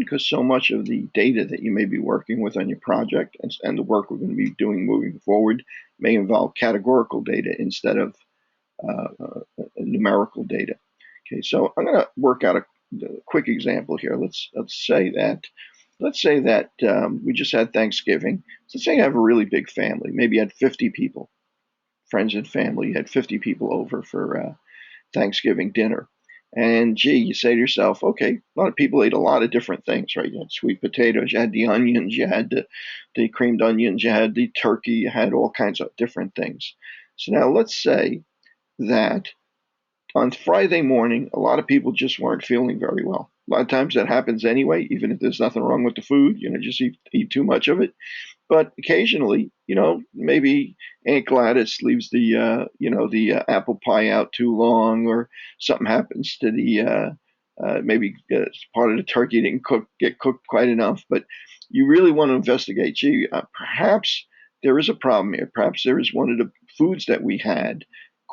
because so much of the data that you may be working with on your project and the work we're going to be doing moving forward may involve categorical data instead of numerical data. Okay, so I'm going to work out a quick example here. Let's say that we just had Thanksgiving. Let's say you have a really big family. Maybe you had 50 people, friends and family. You had 50 people over for Thanksgiving dinner. And gee, you say to yourself, okay, a lot of people ate a lot of different things, right? You had sweet potatoes, you had the onions, you had the creamed onions, you had the turkey, you had all kinds of different things. So now let's say that on Friday morning, a lot of people just weren't feeling very well. A lot of times that happens anyway, even if there's nothing wrong with the food, just eat too much of it. But occasionally, maybe Aunt Gladys leaves the apple pie out too long, or something happens to the maybe part of the turkey didn't get cooked quite enough. But you really want to investigate. Gee, perhaps there is a problem here. Perhaps there is one of the foods that we had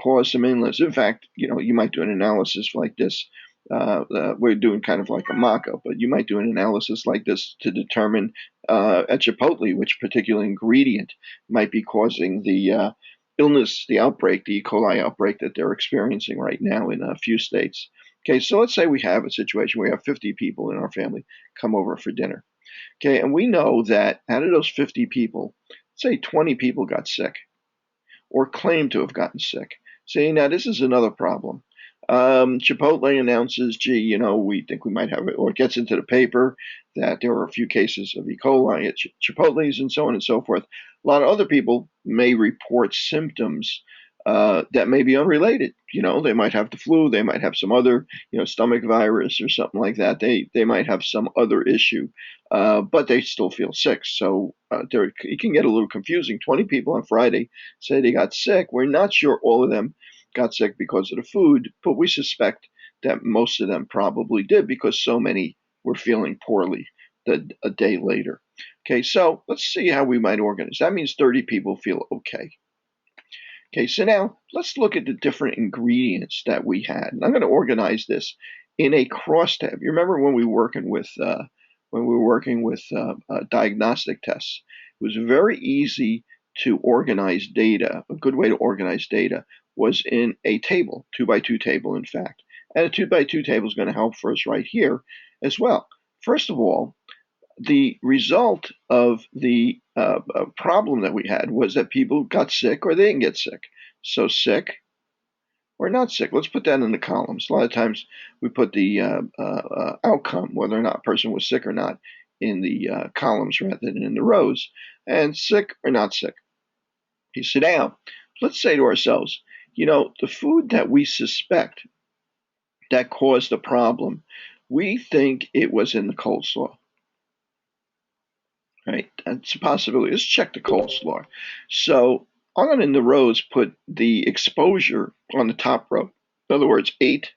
caused some illness. In fact, you might do an analysis like this. We're doing kind of like a mock-up, but you might do an analysis like this to determine at Chipotle which particular ingredient might be causing the illness, the outbreak, the E. coli outbreak that they're experiencing right now in a few states. Okay, so let's say we have a situation where we have 50 people in our family come over for dinner. Okay, and we know that out of those 50 people, say 20 people got sick or claim to have gotten sick. See, now this is another problem. Chipotle announces, gee, we think we might have it, or it gets into the paper that there are a few cases of E. coli at Chipotle's and so on and so forth. A lot of other people may report symptoms that may be unrelated. They might have the flu, they might have some other, stomach virus or something like that. They might have some other issue, but they still feel sick. So it can get a little confusing. 20 people on Friday say they got sick. We're not sure all of them got sick because of the food, but we suspect that most of them probably did because so many were feeling poorly a day later. Okay, so let's see how we might organize. That means 30 people feel okay. Okay, so now let's look at the different ingredients that we had. And I'm going to organize this in a crosstab. You remember when we were working with diagnostic tests? It was very easy to organize data. A good way to organize data was in a table, 2x2 table, in fact. And a 2x2 table is going to help for us right here as well. First of all, the result of the problem that we had was that people got sick or they didn't get sick. So sick or not sick. Let's put that in the columns. A lot of times we put the outcome, whether or not a person was sick or not, in the columns rather than in the rows. And sick or not sick. You sit down. Let's say to ourselves, the food that we suspect that caused the problem, we think it was in the coleslaw. Right? That's a possibility. Let's check the coleslaw. So I'm going to, in the rows, put the exposure on the top row. In other words, ate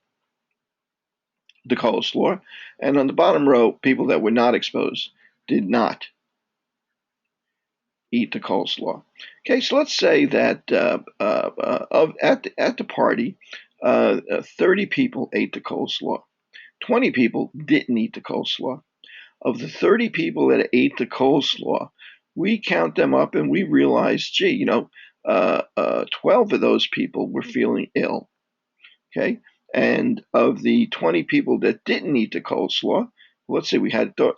the coleslaw. And on the bottom row, people that were not exposed did not eat the coleslaw. Okay, so let's say that at the party, 30 people ate the coleslaw. 20 people didn't eat the coleslaw. Of the 30 people that ate the coleslaw, we count them up and we realize, gee, 12 of those people were feeling ill. Okay. And of the 20 people that didn't eat the coleslaw, let's say we had a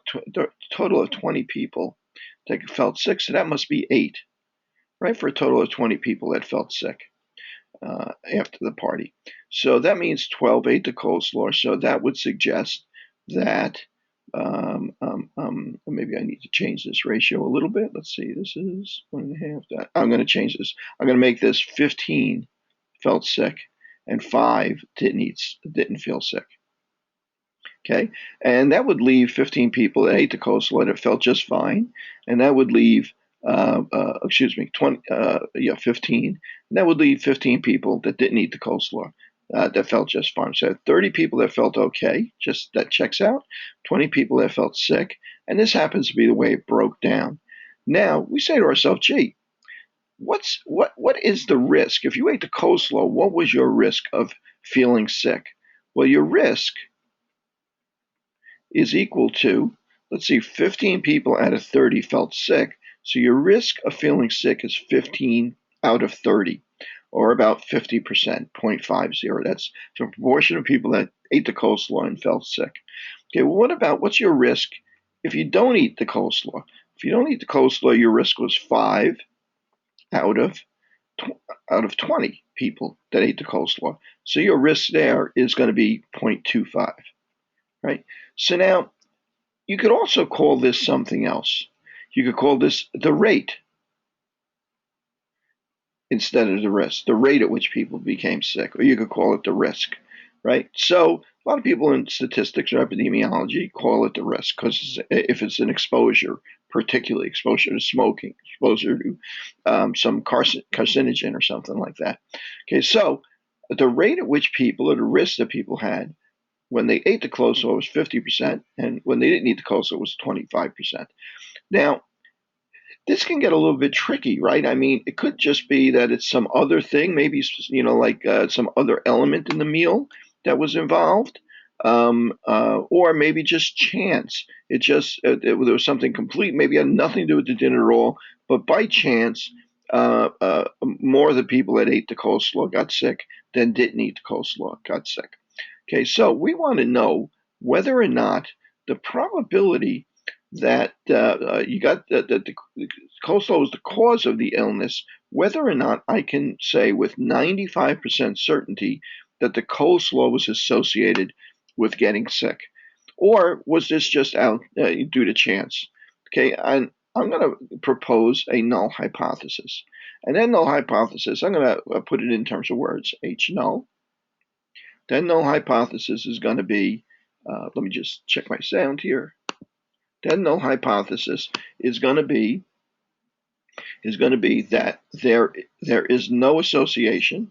total of 20 people that felt sick. So that must be 8, right? For a total of 20 people that felt sick after the party. So that means 12 ate the coleslaw. So that would suggest that maybe I need to change this ratio a little bit. Let's see, this is 1.5. I'm going to change this. I'm going to make this 15 felt sick and 5 didn't feel sick. Okay, and that would leave 15 people that ate the coleslaw that felt just fine, and that would leave 15. And that would leave 15 people that didn't eat the coleslaw. That felt just fine. So 30 people that felt okay, just that checks out. 20 people that felt sick, and this happens to be the way it broke down. Now we say to ourselves, gee, what is the risk? If you ate the coleslaw, what was your risk of feeling sick? Well, your risk is equal to let's see, 15 people out of 30 felt sick. So your risk of feeling sick is 15 out of 30, or about 50%, 0.50. That's the proportion of people that ate the coleslaw and felt sick. Okay, well, what's your risk if you don't eat the coleslaw? If you don't eat the coleslaw, your risk was 5 out of 20 people that ate the coleslaw. So your risk there is going to be 0.25, right? So now you could also call this something else. You could call this the rate instead of the risk, the rate at which people became sick, or you could call it the risk, right? So a lot of people in statistics or epidemiology call it the risk because if it's an exposure, particularly exposure to smoking, exposure to some carcinogen or something like that. Okay, so the rate at which people, or the risk that people had when they ate the coleslaw was 50%, and when they didn't eat the coleslaw was 25%. Now, this can get a little bit tricky, right? I mean, it could just be that it's some other thing, maybe like some other element in the meal that was involved, or maybe just chance. There was something complete, maybe had nothing to do with the dinner at all, but by chance, more of the people that ate the coleslaw got sick than didn't eat the coleslaw got sick. Okay, so we want to know whether or not the probability that you got that the coleslaw is the cause of the illness, whether or not I can say with 95% certainty that the coleslaw was associated with getting sick, or was this just out due to chance? Okay, and I'm going to propose a null hypothesis, and then null hypothesis, I'm going to put it in terms of words. H null. Then null hypothesis is going to be, let me just check my sound here. Then null hypothesis is going to be that there is no association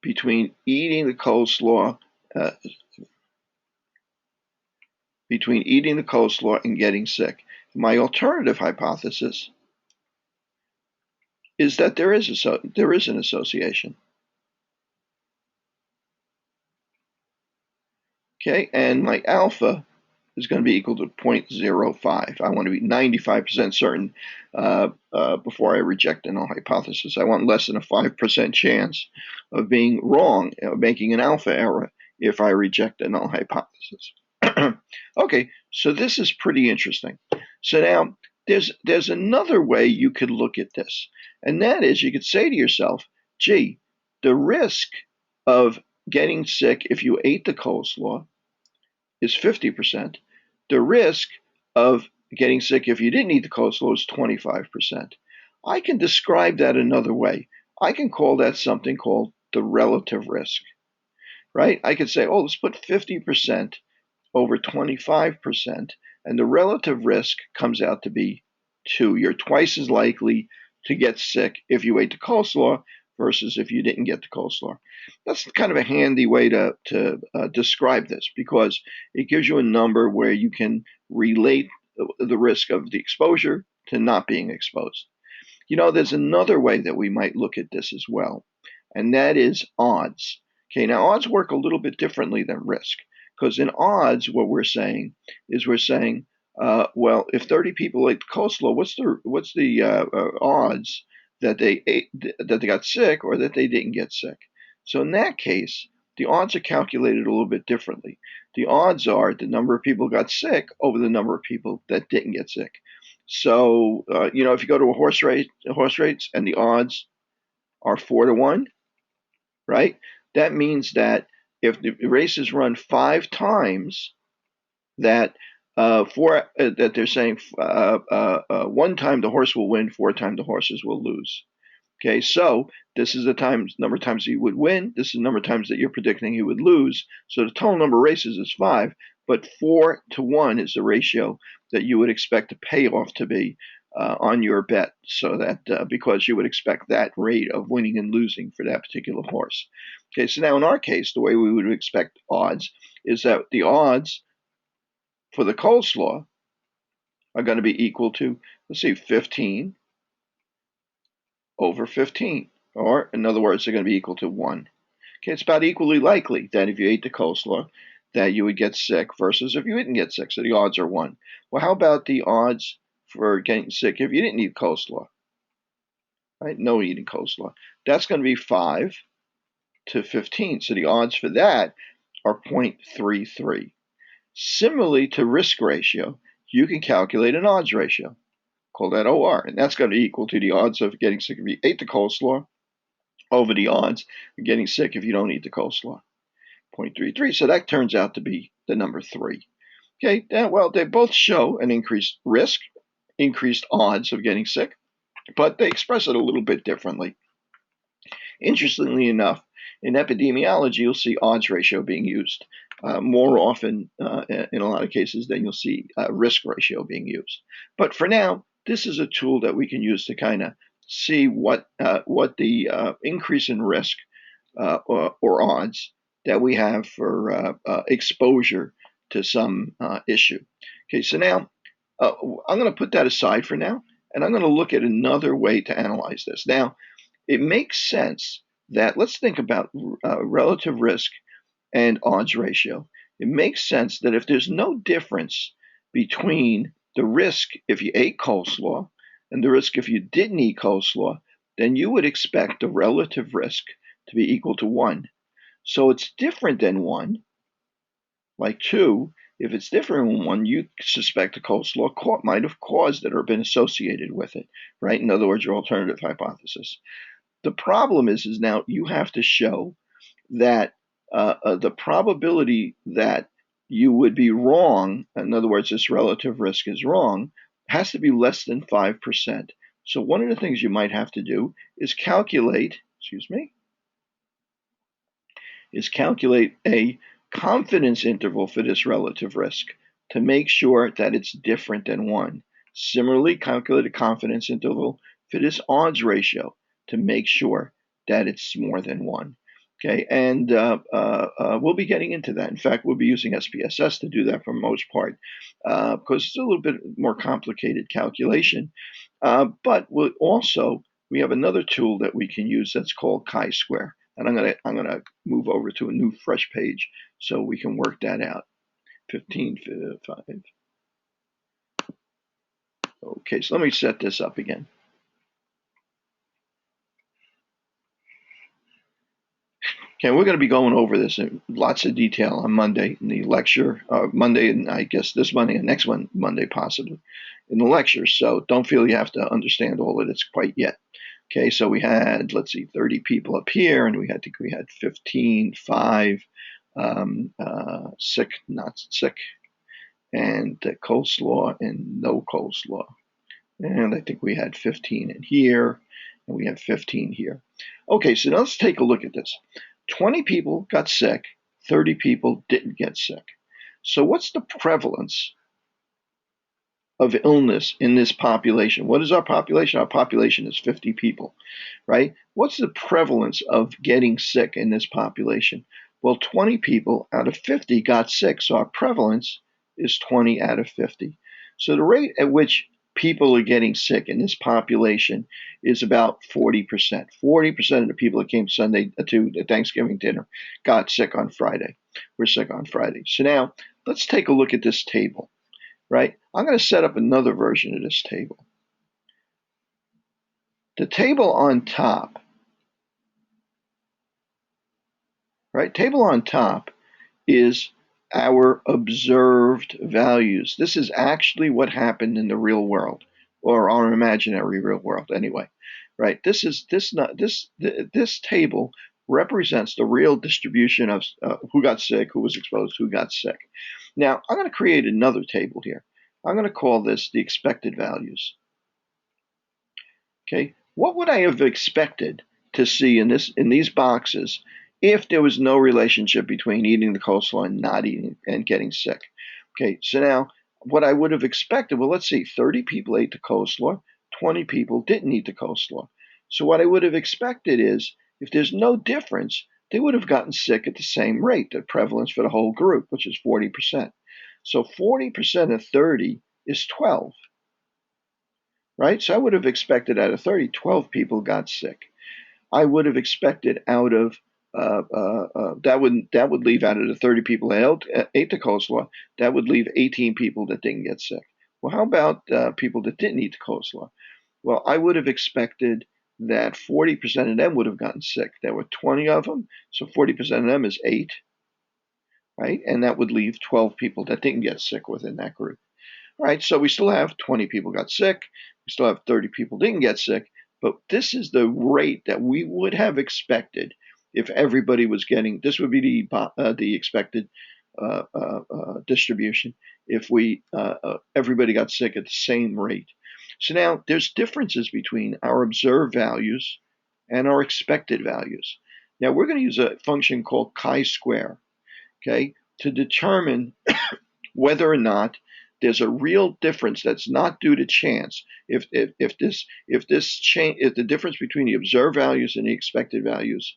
between eating the coleslaw uh, and getting sick. My alternative hypothesis is that there is an association. Okay, and my alpha is going to be equal to 0.05. I want to be 95% certain before I reject a null hypothesis. I want less than a 5% chance of being wrong, making an alpha error if I reject a null hypothesis. Okay, so this is pretty interesting. So now there's another way you could look at this, and that is you could say to yourself, gee, the risk of getting sick if you ate the coleslaw is 50%. The risk of getting sick if you didn't eat the coleslaw is 25%. I can describe that another way. I can call that something called the relative risk, right? I could say, oh, let's put 50% over 25%, and the relative risk comes out to be 2. You're twice as likely to get sick if you ate the coleslaw versus if you didn't get the coleslaw. That's kind of a handy way to describe this because it gives you a number where you can relate the risk of the exposure to not being exposed. There's another way that we might look at this as well, and that is odds. Okay, now odds work a little bit differently than risk because in odds, what we're saying is well, if 30 people ate coleslaw, what's the odds that they got sick or that they didn't get sick? So in that case, the odds are calculated a little bit differently. The odds are the number of people got sick over the number of people that didn't get sick. So if you go to a horse race, and the odds are 4-1, right? That means that if the race is run 5 times, that that they're saying 1 time the horse will win, 4 times the horses will lose. Okay, so this is the number of times he would win. This is the number of times that you're predicting he would lose. So the total number of races is 5, but 4-1 is the ratio that you would expect the payoff to be on your bet. So that because you would expect that rate of winning and losing for that particular horse. Okay, so now in our case, the way we would expect odds is that the odds for the coleslaw are going to be equal to, let's see, 15 over 15. Or, in other words, they're going to be equal to 1. Okay, it's about equally likely that if you ate the coleslaw, that you would get sick versus if you didn't get sick. So the odds are 1. Well, how about the odds for getting sick if you didn't eat coleslaw? Right? No eating coleslaw. That's going to be 5 to 15. So the odds for that are 0.33. Similarly to risk ratio, you can calculate an odds ratio. Call that OR, and that's going to equal to the odds of getting sick if you ate the coleslaw over the odds of getting sick if you don't eat the coleslaw. 0.33. So that turns out to be the number 3. Okay, well, they both show an increased risk, increased odds of getting sick, but they express it a little bit differently. Interestingly enough, in epidemiology, you'll see odds ratio being used more often in a lot of cases than you'll see risk ratio being used. But for now, this is a tool that we can use to kind of see what the increase in risk or odds that we have for exposure to some issue. Okay, so now I'm going to put that aside for now, and I'm going to look at another way to analyze this. Now, it makes sense that let's think about relative risk and odds ratio. It makes sense that if there's no difference between the risk if you ate coleslaw and the risk if you didn't eat coleslaw, then you would expect the relative risk to be equal to 1. So it's different than 1, like 2. If it's different than 1, you suspect the coleslaw might have caused it or been associated with it, right? In other words, your alternative hypothesis. The problem is now you have to show that the probability that you would be wrong, in other words, this relative risk is wrong, has to be less than 5%. So one of the things you might have to do is calculate a confidence interval for this relative risk to make sure that it's different than 1. Similarly, calculate a confidence interval for this odds ratio to make sure that it's more than 1. Okay, and we'll be getting into that. In fact, we'll be using SPSS to do that for the most part because it's a little bit more complicated calculation. But we have another tool that we can use that's called chi-square. And I'm gonna move over to a new fresh page so we can work that out. 15.5. Okay, so let me set this up again. Okay, we're going to be going over this in lots of detail on Monday in the lecture, Monday, and I guess this Monday and next Monday possibly in the lecture. So don't feel you have to understand all of this quite yet. Okay, so we had, let's see, 30 people up here, and we had 15, 5, sick, not sick, and coleslaw and no coleslaw. And I think we had 15 in here, and we have 15 here. Okay, so now let's take a look at this. 20 people got sick, 30 people didn't get sick. So what's the prevalence of illness in this population? What is our population? Our population is 50 people, right? What's the prevalence of getting sick in this population? Well, 20 people out of 50 got sick, so our prevalence is 20 out of 50. So the rate at which people are getting sick in this population is about 40%. 40% of the people that came Sunday to the Thanksgiving dinner got sick on Friday. We're sick on Friday. So now let's take a look at this table, right? I'm going to set up another version of this table. The table on top, right? Table on top is our observed values. This is actually what happened in the real world, or our imaginary real world anyway, right? This table represents the real distribution of who got sick, who was exposed, who got sick. Now, I'm going to create another table here. I'm going to call this the expected values. Okay, what would I have expected to see in these boxes if there was no relationship between eating the coleslaw and not eating and getting sick? Okay, so now what I would have expected, well, let's see, 30 people ate the coleslaw, 20 people didn't eat the coleslaw. So what I would have expected is if there's no difference, they would have gotten sick at the same rate, the prevalence for the whole group, which is 40%. So 40% of 30 is 12. Right? So I would have expected out of 30, 12 people got sick. I would have expected out of That would leave, out of the 30 people that ate the coleslaw, that would leave 18 people that didn't get sick. Well, how about people that didn't eat the coleslaw? Well, I would have expected that 40% of them would have gotten sick. There were 20 of them, so 40% of them is 8, right? And that would leave 12 people that didn't get sick within that group. All right, so we still have 20 people got sick. We still have 30 people didn't get sick. But this is the rate that we would have expected if everybody was getting. This would be the expected distribution if everybody got sick at the same rate. So now there's differences between our observed values and our expected values. Now we're going to use a function called chi-square, okay, to determine whether or not there's a real difference that's not due to chance. If the difference between the observed values and the expected values,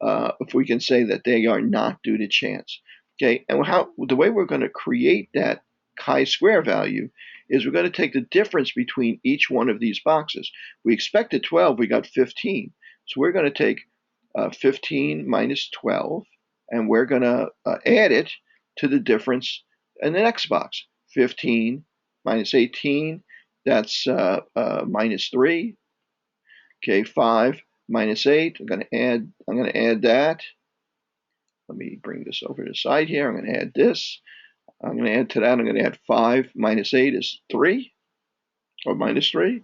if we can say that they are not due to chance, okay. And the way we're going to create that chi-square value is we're going to take the difference between each one of these boxes. We expected 12, we got 15, so we're going to take 15 minus 12, and we're going to add it to the difference in the next box. 15 minus 18, that's minus 3. Okay, 5 minus 8, I'm going to add that. Let me bring this over to the side here. I'm going to add this. I'm going to add to that. I'm going to add 5 minus 8 is 3, or minus 3.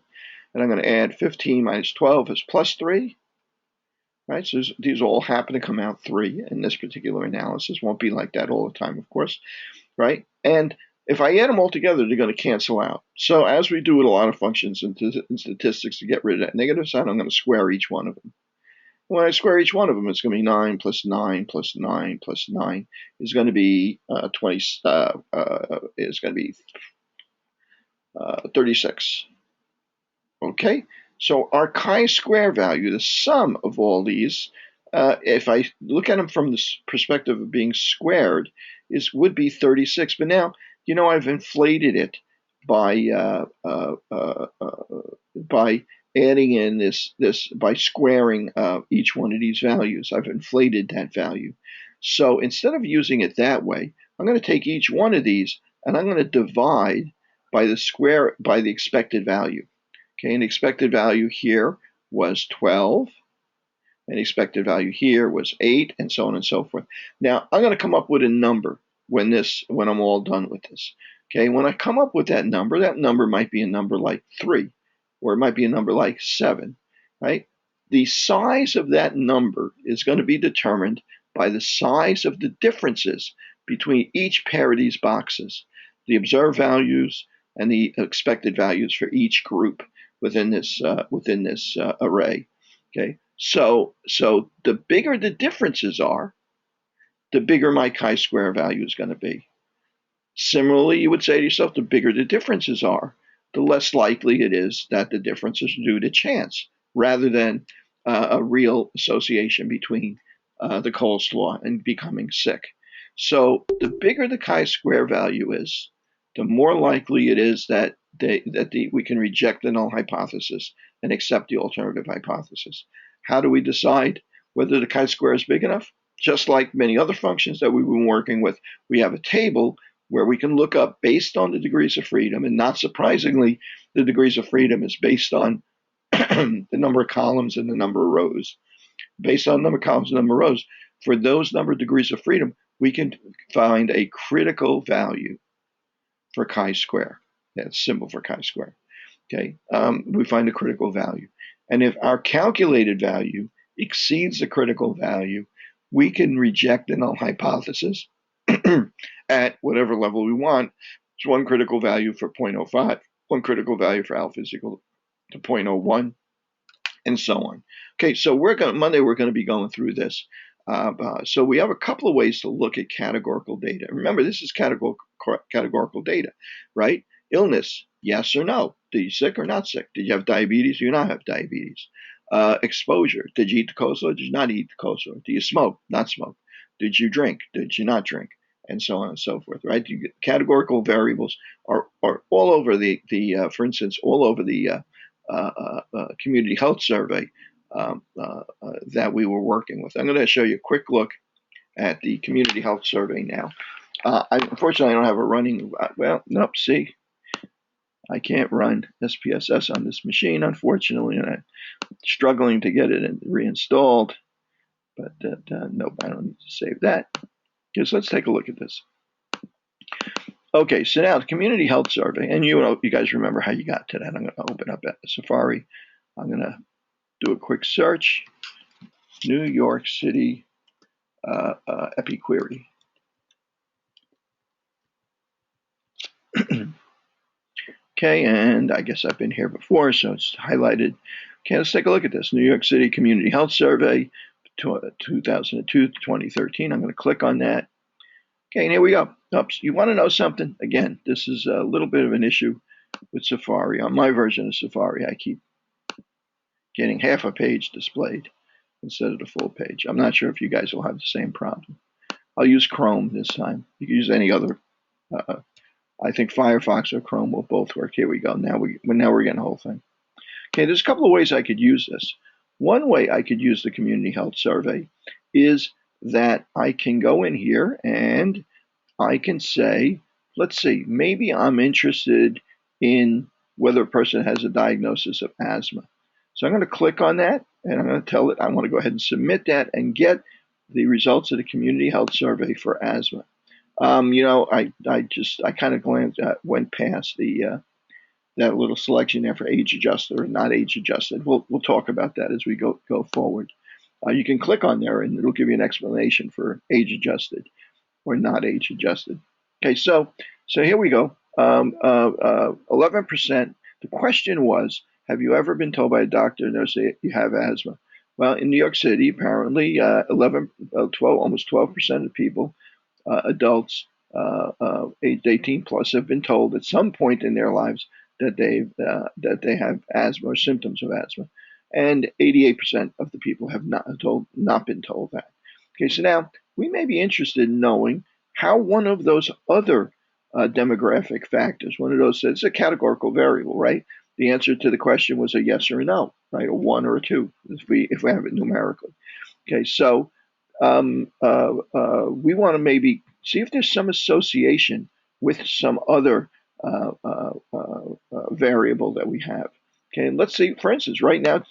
And I'm going to add 15 minus 12 is plus 3. Right, so these all happen to come out 3 in this particular analysis. Won't be like that all the time, of course. Right, and if I add them all together, they're going to cancel out. So as we do with a lot of functions in statistics to get rid of that negative sign, I'm going to square each one of them. When I square each one of them, it's going to be 9 plus 9 plus 9 plus 9 is going to be 20. Is going to be 36. Okay, so our chi-square value, the sum of all these, if I look at them from the perspective of being squared, would be 36. But now, I've inflated it by adding in this by squaring each one of these values. I've inflated that value. So instead of using it that way, I'm going to take each one of these and I'm going to divide by the expected value. Okay, and expected value here was 12, and expected value here was 8, and so on and so forth. Now, I'm going to come up with a number when I'm all done with this. Okay, when I come up with that number might be a number like 3, or it might be a number like 7, right? The size of that number is going to be determined by the size of the differences between each pair of these boxes, the observed values and the expected values for each group within this array. Okay, so the bigger the differences are, the bigger my chi-square value is going to be. Similarly, you would say to yourself, the bigger the differences are, the less likely it is that the difference is due to chance rather than a real association between the coleslaw and becoming sick. So the bigger the chi-square value is, the more likely it is that we can reject the null hypothesis and accept the alternative hypothesis. How do we decide whether the chi-square is big enough? Just like many other functions that we've been working with, we have a table where we can look up based on the degrees of freedom, and not surprisingly, the degrees of freedom is based on the number of columns and the number of rows. Based on the number of columns and the number of rows, for those number of degrees of freedom, we can find a critical value for chi-square. That's symbol for chi-square. Okay, we find a critical value. And if our calculated value exceeds the critical value, we can reject the null hypothesis at whatever level we want. It's one critical value for 0.05, one critical value for alpha is equal to 0.01, and so on. Okay, so Monday we're going to be going through this. So we have a couple of ways to look at categorical data. Remember, this is categorical data, right? Illness, yes or no. Did you sick or not sick? Did you have diabetes or you not have diabetes? Exposure, did you eat the coleslaw? Did you not eat the coleslaw? Do you smoke? Not smoke? Did you drink? Did you not drink? And so on and so forth, right? Categorical variables are all over for instance, all over the community health survey. that we were working with. I'm going to show you a quick look at the community health survey now. Unfortunately, I don't have a running, well, nope, see, I can't run SPSS on this machine, unfortunately, and I'm struggling to get it reinstalled, but nope, I don't need to save that. Okay, so let's take a look at this. Okay, so now the community health survey, and you guys remember how you got to that. I'm going to open up at Safari. I'm going to do a quick search. New York City EpiQuery. Okay, and I guess I've been here before, so it's highlighted. Okay, let's take a look at this. New York City Community Health Survey, 2002 to 2013. I'm going to click on that. Okay, and here we go. Oops, you want to know something? Again, this is a little bit of an issue with Safari. On my version of Safari, I keep getting half a page displayed instead of the full page. I'm not sure if you guys will have the same problem. I'll use Chrome this time. You can use any other. I think Firefox or Chrome will both work. Here we go. Now we're getting the whole thing. Okay, there's a couple of ways I could use this. One way I could use the community health survey is that I can go in here and I can say, let's see, maybe I'm interested in whether a person has a diagnosis of asthma. So I'm going to click on that and I'm going to tell it I want to go ahead and submit that and get the results of the community health survey for asthma. I kind of went past that little selection there for age adjusted or not age adjusted. We'll talk about that as we go forward. You can click on there and it'll give you an explanation for age adjusted or not age adjusted. Okay, so here we go. 11%. The question was, have you ever been told by a doctor or nurse that you have asthma? Well, in New York City, apparently, 12, almost 12% of people, adults aged 18 plus, have been told at some point in their lives that they have asthma or symptoms of asthma, and 88% of the people have not been told that. Okay, so now we may be interested in knowing how one of those other demographic factors, one of those, it's a categorical variable, right? The answer to the question was a yes or a no, right? A one or a two, if we have it numerically. Okay, so we want to maybe see if there's some association with some other variable that we have. Okay, and let's see, for instance, right now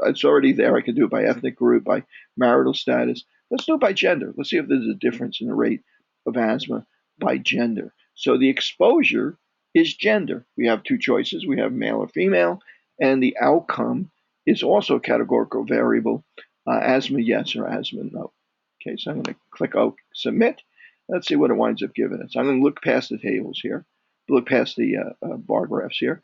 it's already there. I could do it by ethnic group, by marital status. Let's do it by gender. Let's see if there's a difference in the rate of asthma by gender. So the exposure is gender. We have two choices. We have male or female, and the outcome is also a categorical variable, asthma yes or asthma no. Okay, so I'm going to click submit. Let's see what it winds up giving us. I'm going to look past the tables here, look past the bar graphs here,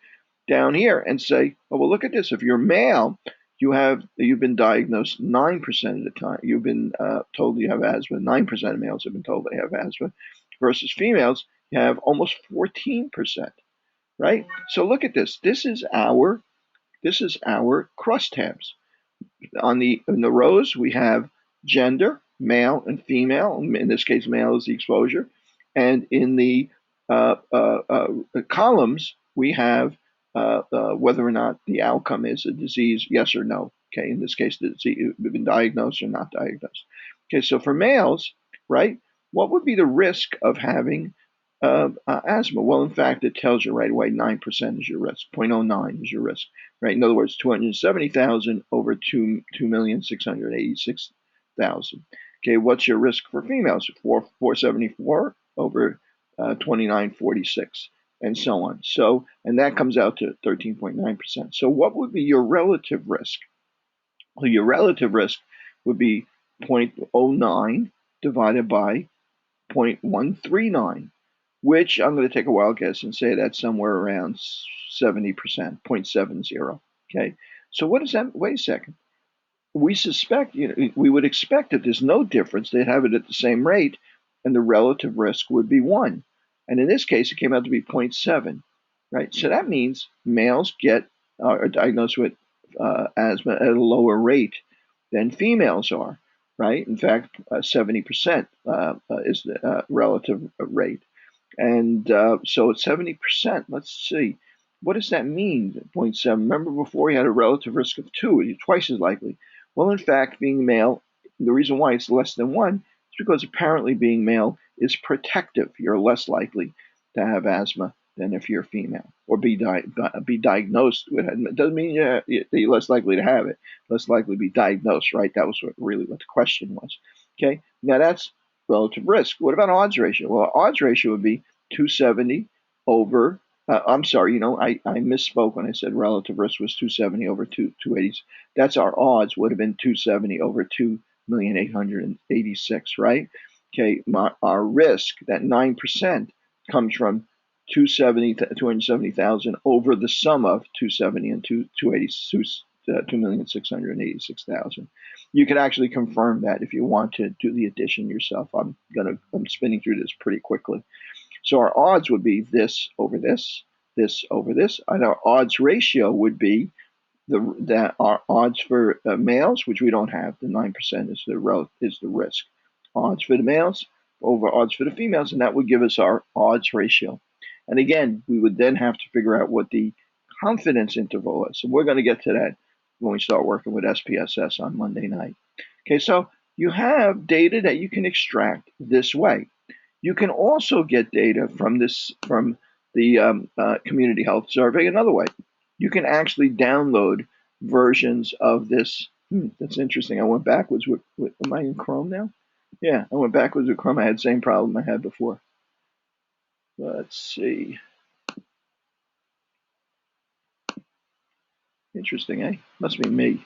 down here, and say, oh, well, look at this. If you're male, you've been diagnosed 9% of the time. You've been told you have asthma. 9% of males have been told they have asthma, versus females, you have almost 14%. Right? So look at this. This is our crosstabs. In the rows, we have gender, male and female. In this case, male is the exposure. And in the columns, we have whether or not the outcome is a disease, yes or no. Okay, in this case, the disease been diagnosed or not diagnosed. Okay, so for males, right, what would be the risk of having asthma? Well, in fact, it tells you right away 9% is your risk, 0.09 is your risk, right? In other words, 270,000 over 2,686,000. Okay, what's your risk for females? 474 over 2946, and so on. So, and that comes out to 13.9%. So, what would be your relative risk? Well, your relative risk would be 0.09 divided by 0.139, which I'm going to take a wild guess and say that's somewhere around 70%, 0.70. Okay, so what is that? Wait a second. We suspect, we would expect that there's no difference. They'd have it at the same rate, and the relative risk would be 1. And in this case, it came out to be 0.7, right? So that means males are diagnosed with asthma at a lower rate than females are, right? In fact, 70% is the relative rate. And so it's 70%. Let's see. What does that mean, 0.7? Remember before you had a relative risk of 2, you're twice as likely. Well, in fact, being male, the reason why it's less than 1 is because apparently being male is protective. You're less likely to have asthma than if you're female, or be diagnosed with it. It doesn't mean you're less likely to have it, less likely to be diagnosed, right? That was really what the question was. Okay, now that's relative risk. What about odds ratio? Well, odds ratio would be 270 over. I'm sorry, I misspoke when I said relative risk was 270 over 280. That's our odds would have been 270 over 2,886,000, right? Okay, our risk, that 9%, comes from 270,000 over the sum of 270 and 2,686,000. You can actually confirm that if you want to do the addition yourself. I'm spinning through this pretty quickly. So our odds would be this over this, this over this, and our odds ratio would be that our odds for males, which we don't have, the 9% is the risk. Odds for the males over odds for the females, and that would give us our odds ratio. And again, we would then have to figure out what the confidence interval is. So we're going to get to that when we start working with SPSS on Monday night. Okay, so you have data that you can extract this way. You can also get data from the community health survey another way. You can actually download versions of this. That's interesting. I went backwards with am I in Chrome now? Yeah, I went backwards with Chrome. I had the same problem I had before. Let's see. Interesting, eh? Must be me.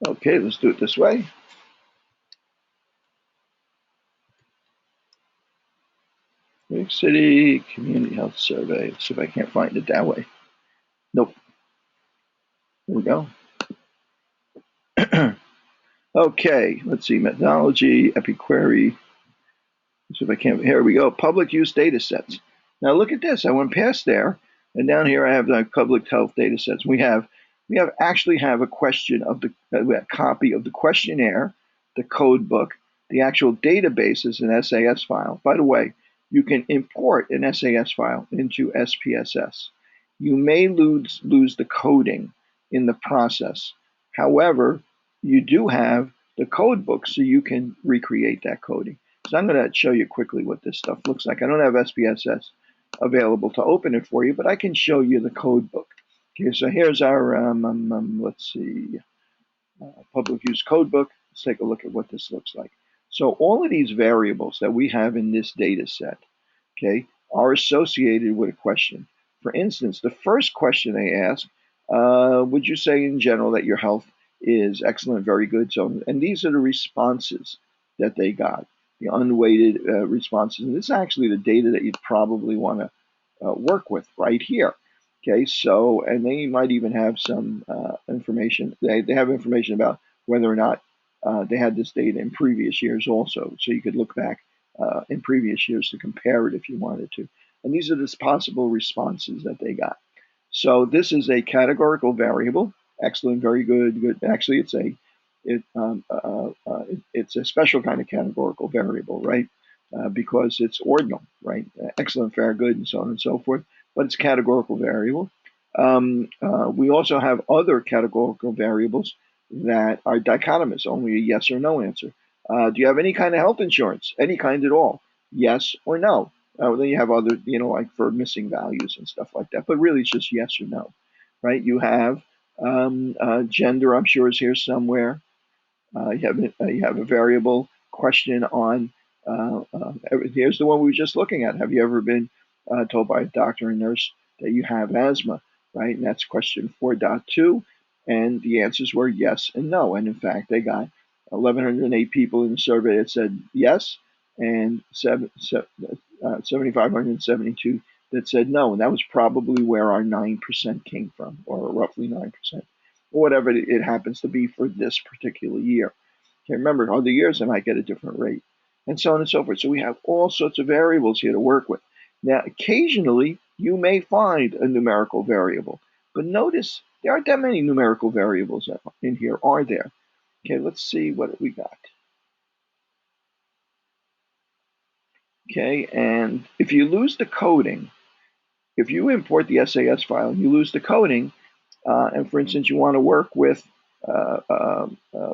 Okay, let's do it this way. New York City Community Health Survey. Let's see if I can't find it that way. Nope. There we go. Okay, let's see. Methodology, EpiQuery. Let's see if I can't. Here we go. Public use data sets. Now look at this. I went past there, and down here I have the public health data sets. We actually have a question of a copy of the questionnaire, the code book, the actual database is an SAS file. By the way, you can import an SAS file into SPSS. You may lose the coding in the process. However, you do have the code book, so you can recreate that coding. So I'm going to show you quickly what this stuff looks like. I don't have SPSS available to open it for you, but I can show you the code book. Okay, so here's our, let's see, public use code book. Let's take a look at what this looks like. So all of these variables that we have in this data set, okay, are associated with a question. For instance, the first question they ask, would you say in general that your health is excellent, very good? So, and these are the responses that they got, the unweighted responses. And this is actually the data that you'd probably want to work with right here. Okay, so, and they might even have some information. They have information about whether or not they had this data in previous years also. So you could look back in previous years to compare it if you wanted to. And these are the possible responses that they got. So this is a categorical variable. Excellent, very good, good. Actually, it's a special kind of categorical variable, right? Because it's ordinal, right? Excellent, fair, good, and so on and so forth. But it's a categorical variable. We also have other categorical variables that are dichotomous, only a yes or no answer. Do you have any kind of health insurance? Any kind at all? Yes or no. Then you have other, like for missing values and stuff like that. But really, it's just yes or no, right? You have gender, I'm sure, is here somewhere. You have a variable question on. Here's the one we were just looking at. Have you ever been told by a doctor or nurse that you have asthma? Right, and that's question 4.2, and the answers were yes and no. And in fact, they got 1,108 people in the survey that said yes, and 7,572 that said no. And that was probably where our 9% came from, or roughly 9%, or whatever it happens to be for this particular year. Okay, remember, other years I might get a different rate, and so on and so forth. So we have all sorts of variables here to work with. Now, occasionally you may find a numerical variable, but notice there aren't that many numerical variables in here, are there? Okay, let's see what we got. Okay, and if you lose the coding, if you import the SAS file, you lose the coding, and for instance, you want to work with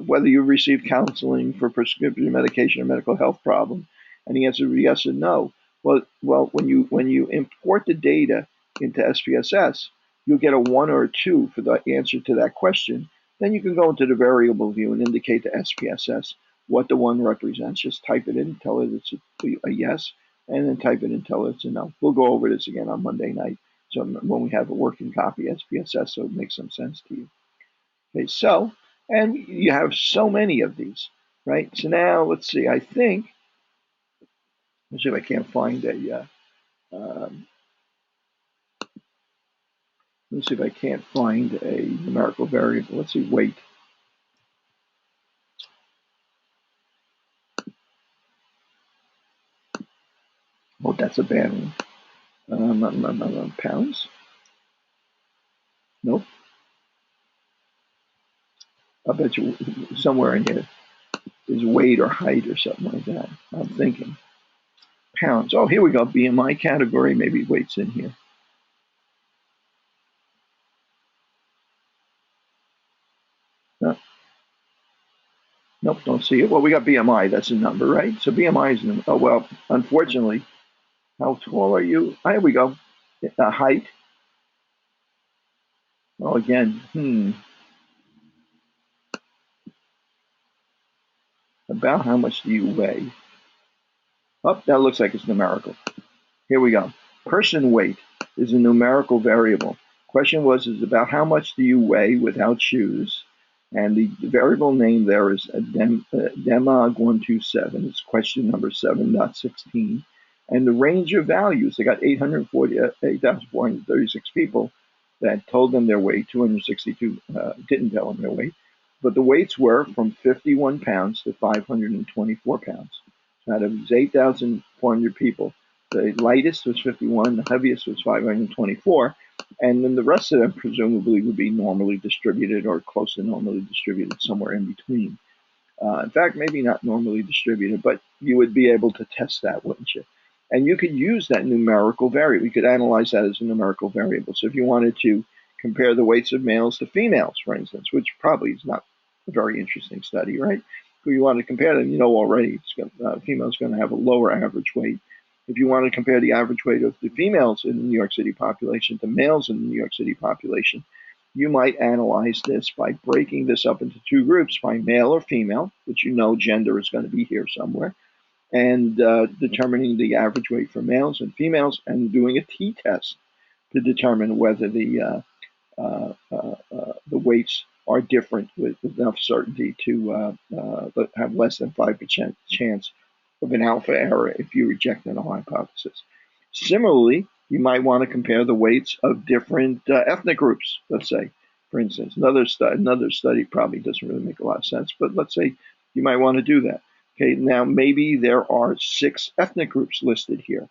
whether you received counseling for prescription medication or medical health problem, and the answer is yes or no. Well, when you import the data into SPSS, you'll get a 1 or a 2 for the answer to that question. Then you can go into the variable view and indicate to SPSS what the 1 represents. Just type it in, tell it it's a yes, and then type it in, tell it it's a no. We'll go over this again on Monday night. So when we have a working copy SPSS, so it makes some sense to you. Okay, so, and you have so many of these, right? So now let's see, let's see if I can't find let's see if I can't find a numerical variable. Let's see, weight. Oh, that's a bad one. Pounds? Nope. I bet you somewhere in here is weight or height or something like that. I'm thinking. Pounds. Oh, here we go. BMI category. Maybe weight's in here. No, nope, don't see it. Well, we got BMI. That's a number, right? So BMI is, oh, well, unfortunately, how tall are you? Here we go. Height. Well, again, about how much do you weigh? Oh, that looks like it's numerical. Here we go. Person weight is a numerical variable. Question is about how much do you weigh without shoes? And the variable name there is demog127. It's question number 7.16. And the range of values, they got 848,436 people that told them their weight, 262 didn't tell them their weight. But the weights were from 51 pounds to 524 pounds. So out of these 8,400 people, the lightest was 51, the heaviest was 524, and then the rest of them presumably would be normally distributed or close to normally distributed, somewhere in between. In fact, maybe not normally distributed, but you would be able to test that, wouldn't you? And you could use that numerical variable. You could analyze that as a numerical variable. So if you wanted to compare the weights of males to females, for instance, which probably is not a very interesting study, right? If you want to compare them, you know already females going to have a lower average weight. If you want to compare the average weight of the females in the New York City population to males in the New York City population, you might analyze this by breaking this up into two groups, by male or female, which you know gender is going to be here somewhere, and determining the average weight for males and females, and doing a t-test to determine whether the weights are different with enough certainty to have less than 5% chance of an alpha error if you reject a null hypothesis. Similarly, you might want to compare the weights of different ethnic groups, let's say. For instance, another study probably doesn't really make a lot of sense, but let's say you might want to do that. Okay, now maybe there are 6 ethnic groups listed here.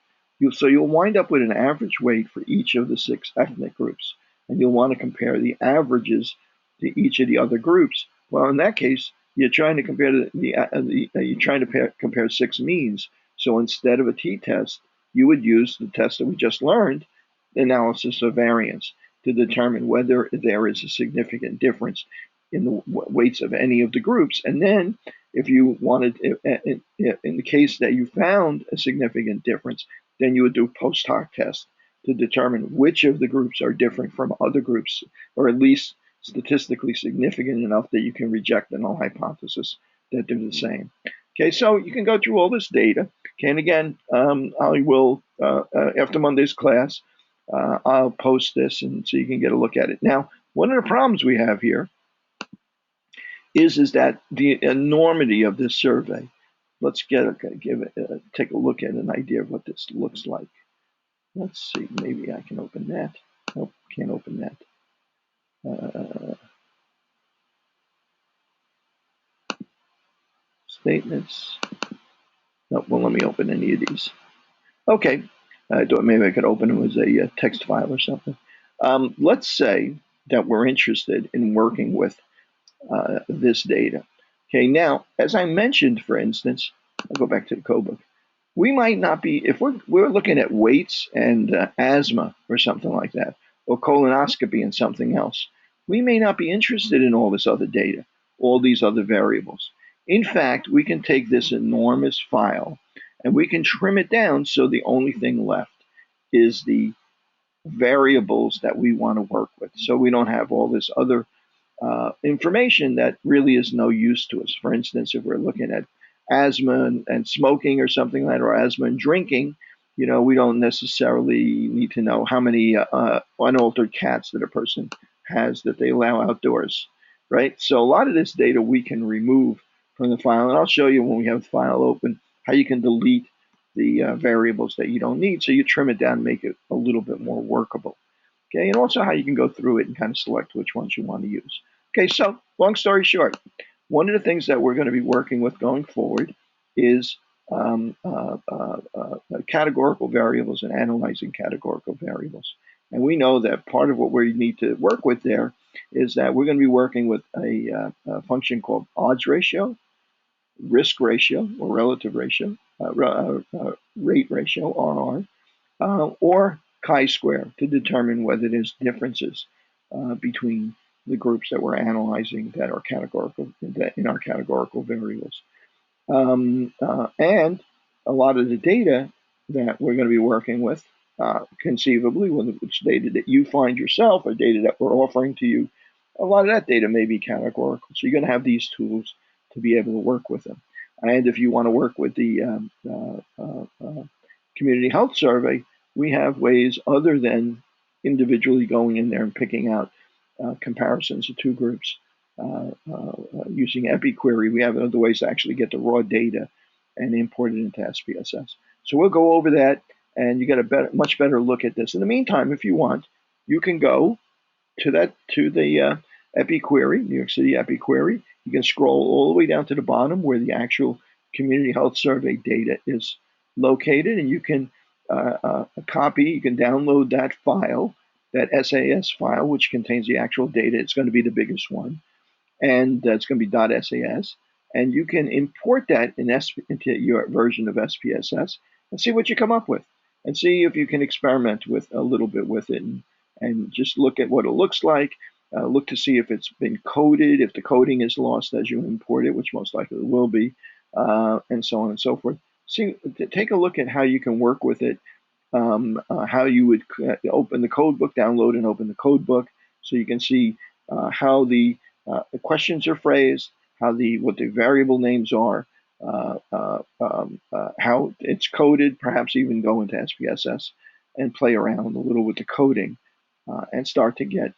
So you'll wind up with an average weight for each of the 6 ethnic groups, and you'll want to compare the averages to each of the other groups. Well, in that case, you're trying to compare compare 6 means. So instead of a t-test, you would use the test that we just learned, analysis of variance, to determine whether there is a significant difference in the weights of any of the groups. And then if you wanted, in the case that you found a significant difference, then you would do a post hoc test to determine which of the groups are different from other groups, or at least statistically significant enough that you can reject the null hypothesis that they're the same. Okay, so you can go through all this data. Okay, and again, I will, after Monday's class, I'll post this and so you can get a look at it. Now, one of the problems we have here is that the enormity of this survey. Let's take a look at an idea of what this looks like. Let's see, maybe I can open that. Nope, can't open that. Statements. Nope, won't let me open any of these. Okay, I thought maybe I could open them as a text file or something. Let's say that we're interested in working with this data. Okay, now, as I mentioned, for instance, I'll go back to the code book. we might not be, if we're looking at weights and asthma or something like that, or colonoscopy and something else, we may not be interested in all this other data, all these other variables. In fact, we can take this enormous file and we can trim it down so the only thing left is the variables that we want to work with. So we don't have all this other information that really is no use to us. For instance, if we're looking at asthma and smoking or something like that, or asthma and drinking, we don't necessarily need to know how many unaltered cats that a person has that they allow outdoors, right? So a lot of this data we can remove from the file, and I'll show you when we have the file open how you can delete the variables that you don't need, so you trim it down and make it a little bit more workable. Okay, and also how you can go through it and kind of select which ones you want to use. Okay, so long story short, one of the things that we're going to be working with going forward is categorical variables and analyzing categorical variables. And we know that part of what we need to work with there is that we're going to be working with a function called odds ratio, risk ratio or relative ratio, rate ratio, RR, or chi-square to determine whether there's differences between the groups that we're analyzing that are categorical in our categorical variables. And a lot of the data that we're going to be working with, conceivably, whether it's data that you find yourself or data that we're offering to you, a lot of that data may be categorical. So you're going to have these tools to be able to work with them. And if you want to work with the community health survey, we have ways other than individually going in there and picking out comparisons of two groups using epiquery. We have other ways to actually get the raw data and import it into SPSS. So we'll go over that, and you get a much better look at this. In the meantime, if you want, you can go to the epiquery, New York City epiquery. You can scroll all the way down to the bottom where the actual community health survey data is located, and you can copy, you can download that file, that SAS file, which contains the actual data. It's going to be the biggest one, and it's going to be .SAS, and you can import that into your version of SPSS and see what you come up with, and see if you can experiment with a little bit with it, and just look at what it looks like. Look to see if it's been coded, if the coding is lost as you import it, which most likely will be, and so on and so forth. Take a look at how you can work with it, how you would open the code book, download and open the code book, so you can see how the questions are phrased, what the variable names are, how it's coded, perhaps even go into SPSS and play around a little with the coding, and start to get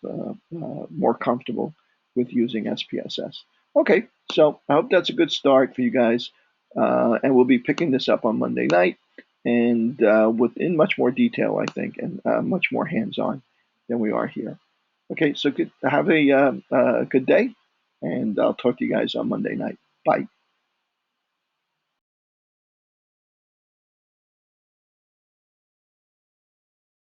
more comfortable with using SPSS. Okay, so I hope that's a good start for you guys, and we'll be picking this up on Monday night, and in much more detail, I think, and much more hands-on than we are here. Okay, so have a good day, and I'll talk to you guys on Monday night. Bye.